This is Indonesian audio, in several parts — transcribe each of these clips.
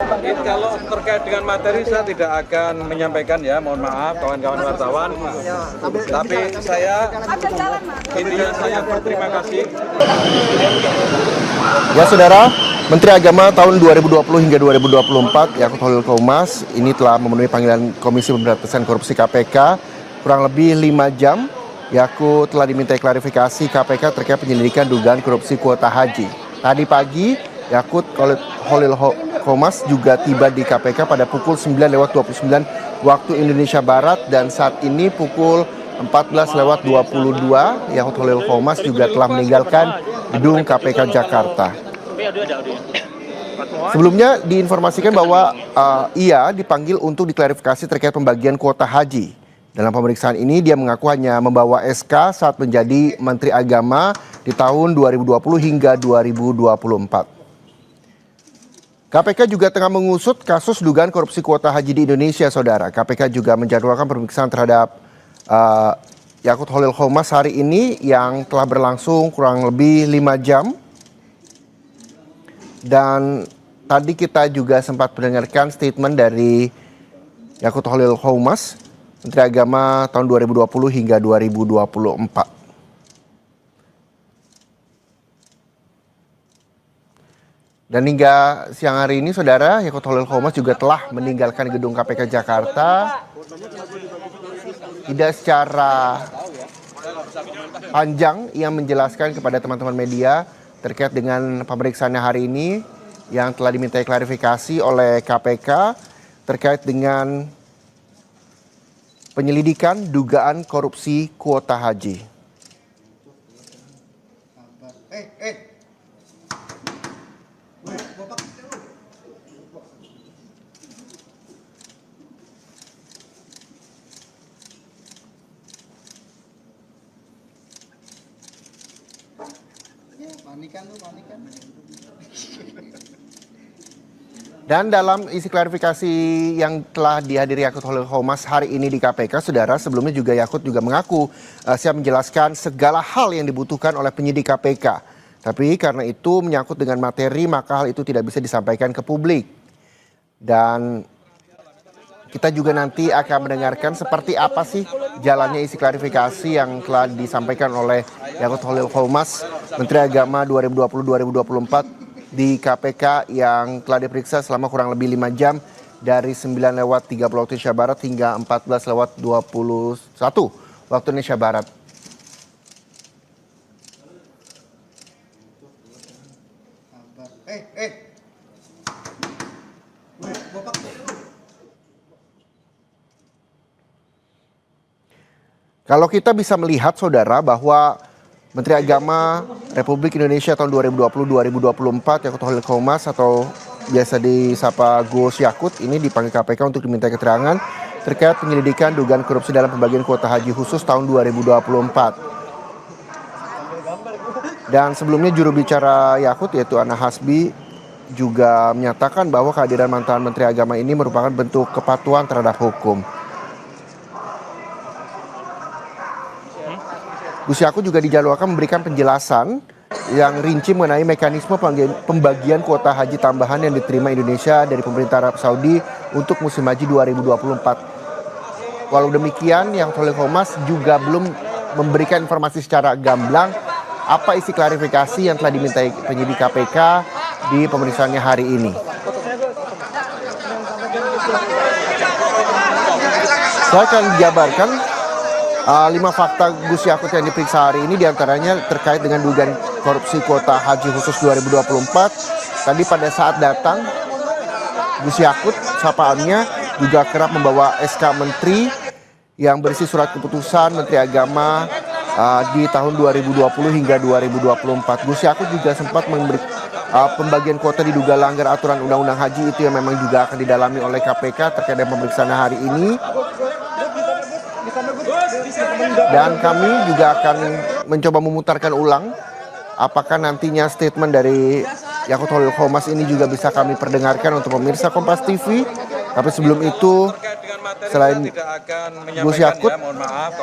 Kalau terkait dengan materi saya tidak akan menyampaikan ya, mohon maaf kawan-kawan wartawan. Tapi intinya saya berterima kasih. Ya saudara, Menteri Agama tahun 2020 hingga 2024 Yakut Khalil Qomas ini telah memenuhi panggilan Komisi Pemberantasan Korupsi KPK kurang lebih 5 jam. Yakut telah dimintai klarifikasi KPK terkait penyelidikan dugaan korupsi kuota haji. Tadi pagi, Yakut Khalil Qomas juga tiba di KPK pada pukul 9:29 waktu Indonesia Barat dan saat ini pukul 14:22 Yakut Khalil Qomas juga telah meninggalkan gedung KPK Jakarta. Sebelumnya diinformasikan bahwa ia dipanggil untuk diklarifikasi terkait pembagian kuota haji. Dalam pemeriksaan ini dia mengaku hanya membawa SK saat menjadi Menteri Agama di tahun 2020 hingga 2024. KPK juga tengah mengusut kasus dugaan korupsi kuota haji di Indonesia, saudara. KPK juga menjadwalkan pemeriksaan terhadap Yakut Khalil Qomas hari ini yang telah berlangsung kurang lebih 5 jam. Dan tadi kita juga sempat mendengarkan statement dari Yakut Khalil Qomas, Menteri Agama tahun 2020 hingga 2024. Dan hingga siang hari ini, saudara, Yakut Khalil Qomas juga telah meninggalkan gedung KPK Jakarta. Tidak secara panjang ia menjelaskan kepada teman-teman media terkait dengan pemeriksaannya hari ini yang telah dimintai klarifikasi oleh KPK terkait dengan penyelidikan dugaan korupsi kuota haji. Dan dalam isi klarifikasi yang telah dihadiri Yakut Khalil Qomas hari ini di KPK, saudara, sebelumnya juga Yakut juga mengaku siap menjelaskan segala hal yang dibutuhkan oleh penyidik KPK. Tapi karena itu menyangkut dengan materi, maka hal itu tidak bisa disampaikan ke publik. Dan kita juga nanti akan mendengarkan seperti apa sih jalannya isi klarifikasi yang telah disampaikan oleh Yakut Khalil Qomas, Menteri Agama 2020-2024 di KPK yang telah diperiksa selama kurang lebih 5 jam dari 9:30 waktu Indonesia Barat hingga 14:21 waktu Indonesia Barat. Kalau kita bisa melihat, saudara, bahwa Menteri Agama Republik Indonesia tahun 2020-2024 Yakut Khalil Qomas atau biasa disapa Gus Yakut ini dipanggil KPK untuk diminta keterangan terkait penyelidikan dugaan korupsi dalam pembagian kuota haji khusus tahun 2024. Dan sebelumnya juru bicara Yakut yaitu Ana Hasbi juga menyatakan bahwa kehadiran mantan Menteri Agama ini merupakan bentuk kepatuhan terhadap hukum. Gus Yakut juga dijadwalkan memberikan penjelasan yang rinci mengenai mekanisme pembagian kuota haji tambahan yang diterima Indonesia dari pemerintah Arab Saudi untuk musim haji 2024. Walau demikian, Yakut Khalil Qomas juga belum memberikan informasi secara gamblang apa isi klarifikasi yang telah dimintai penyidik KPK di pemeriksaannya hari ini. Saya akan jabarkan 5 fakta Gus Yakut yang diperiksa hari ini, diantaranya terkait dengan dugaan korupsi kuota haji khusus 2024. Tadi pada saat datang, Gus Yakut sapaannya juga kerap membawa SK Menteri yang berisi surat keputusan Menteri Agama di tahun 2020 hingga 2024. Gus Yakut juga sempat memberi pembagian kuota diduga langgar aturan undang-undang haji, itu yang memang juga akan didalami oleh KPK terkait dengan pemeriksaan hari ini. Dan kami juga akan mencoba memutarkan ulang apakah nantinya statement dari Yakut Khalil Qomas ini juga bisa kami perdengarkan untuk pemirsa Kompas TV Tapi sebelum itu, selain Gus Yakut,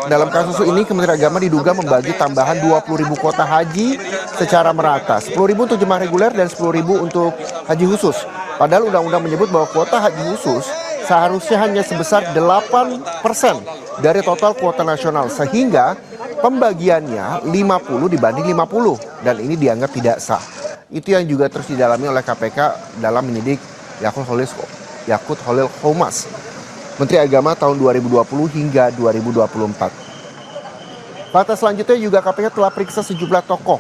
dalam kasus ini Kementerian Agama diduga membagi tambahan 20.000 kuota haji secara merata, 10.000 untuk jemaah reguler dan 10.000 untuk haji khusus. Padahal undang-undang menyebut bahwa kuota haji khusus seharusnya hanya sebesar 8% dari total kuota nasional, sehingga pembagiannya 50 dibanding 50 dan ini dianggap tidak sah. Itu yang juga terus didalami oleh KPK dalam menyidik Yakut Holil Qomas, Menteri Agama tahun 2020 hingga 2024. Fakta selanjutnya juga KPK telah periksa sejumlah tokoh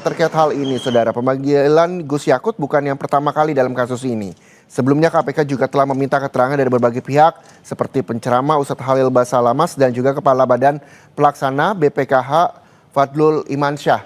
terkait hal ini, saudara. Pemanggilan Gus Yakut bukan yang pertama kali dalam kasus ini. Sebelumnya KPK juga telah meminta keterangan dari berbagai pihak seperti penceramah Ustadz Khalil Basalamas dan juga Kepala Badan Pelaksana BPKH Fadlul Imansyah.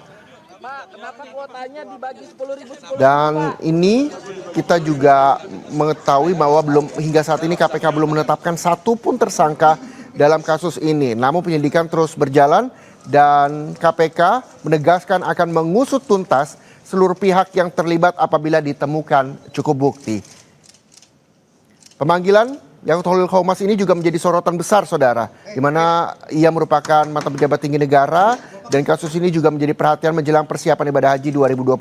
Dan ini kita juga mengetahui bahwa hingga saat ini KPK belum menetapkan satupun tersangka dalam kasus ini. Namun penyidikan terus berjalan dan KPK menegaskan akan mengusut tuntas seluruh pihak yang terlibat apabila ditemukan cukup bukti. Pemanggilan Yakut Holil Qomas ini juga menjadi sorotan besar, saudara, di mana ia merupakan mantan pejabat tinggi negara dan kasus ini juga menjadi perhatian menjelang persiapan ibadah haji 2025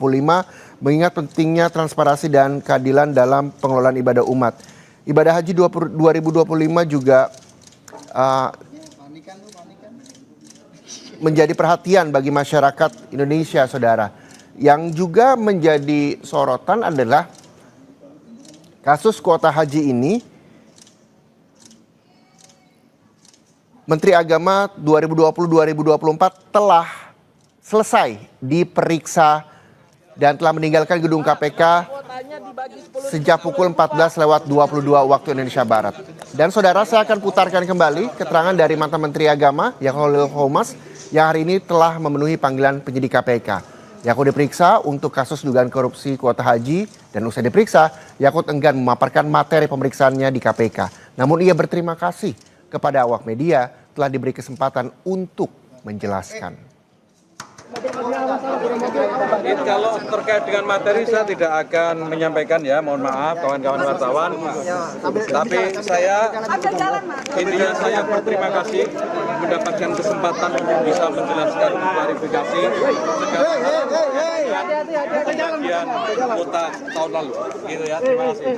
mengingat pentingnya transparansi dan keadilan dalam pengelolaan ibadah umat. Ibadah haji 2025 juga menjadi perhatian bagi masyarakat Indonesia, saudara. Yang juga menjadi sorotan adalah kasus kuota haji ini. Menteri Agama 2020-2024 telah selesai diperiksa dan telah meninggalkan gedung KPK sejak pukul 14:22 waktu Indonesia Barat. Dan saudara, saya akan putarkan kembali keterangan dari mantan Menteri Agama Yakut Holil Qomas yang hari ini telah memenuhi panggilan penyidik KPK. Yakut diperiksa untuk kasus dugaan korupsi kuota haji dan usai diperiksa, Yakut enggan memaparkan materi pemeriksaannya di KPK. Namun ia berterima kasih kepada awak media telah diberi kesempatan untuk menjelaskan. Kalau terkait dengan materi saya tidak akan menyampaikan, ya, mohon maaf kawan-kawan wartawan. Tapi intinya saya berterima kasih mendapatkan kesempatan untuk bisa menjelaskan klarifikasi segala kejadian kuota tahun lalu. Gitu ya, terima kasih.